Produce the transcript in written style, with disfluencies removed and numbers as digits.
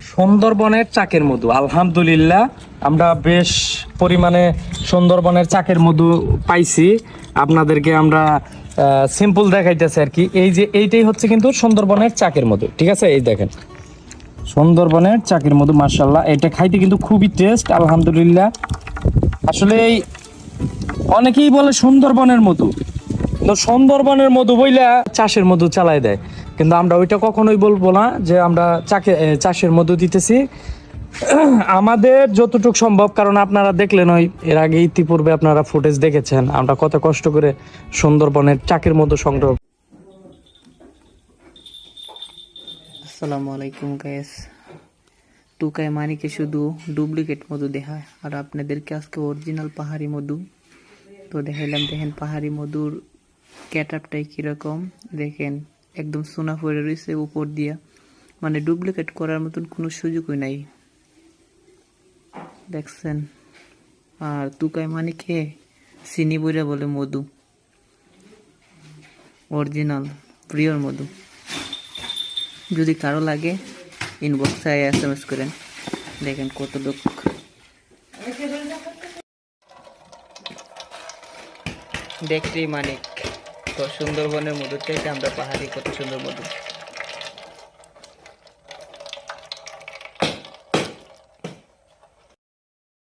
সুন্দরবনের চাকের মধু, আলহামদুলিল্লাহ আমরা বেশ পরিমাণে সুন্দরবনের চাকের মধু পাইছি। আপনাদেরকে আমরা সিম্পল দেখাইতেছি আর কি। এই যে এইটাই হচ্ছে কিন্তু সুন্দরবনের চাকের মধু, ঠিক আছে? এই দেখেন সুন্দরবনের চাকের মধু, মাশাআল্লাহ। এটা খাইতে কিন্তু খুবই টেস্ট, আলহামদুলিল্লাহ। আসলে এই অনেকেই বলে সুন্দরবনের মধু, তো সুন্দরবনের মধু বইলা চাষের মধু চালাই দেয়, কিন্তু আমরা ওইটা কখনোই বলবো না যে আমরা চাষের মধু দিতেছি। আমাদের যতটুকু সম্ভব, কারণ আপনারা দেখলেন ওই এর আগে ইতিপূর্বে আপনারা ফুটেজ দেখেছেন আমরা কত কষ্ট করে সুন্দরবনের চাকের মধু সংগ্রহ। আসসালামু আলাইকুম গাইস। টুকাই মানিকে শুধু ডুপ্লিকেট মধু দেখায়, আর আপনাদেরকে আজকে অরিজিনাল পাহাড়ি মধু তো দেখাইলাম। দেখেন পাহাড়ি মধুর ক্যাটআপটাই কীরকম, দেখেন একদম সোনা পড়ে রয়েছে উপর দিয়া, মানে ডুপ্লিকেট করার মতন কোনো সুযোগই নাই, দেখছেন। আর টুকাই মানিকে চিনি বইরা বলে মধু, অরিজিনাল প্রিয়র মধু। যদি কারো লাগে ইনবক্সে SMS করেন। দেখেন কত লোক, দেখতেই মানিক। তো সুন্দরবনের মধুর চাইতে আমরা পাহাড়ি কত সুন্দর মধু।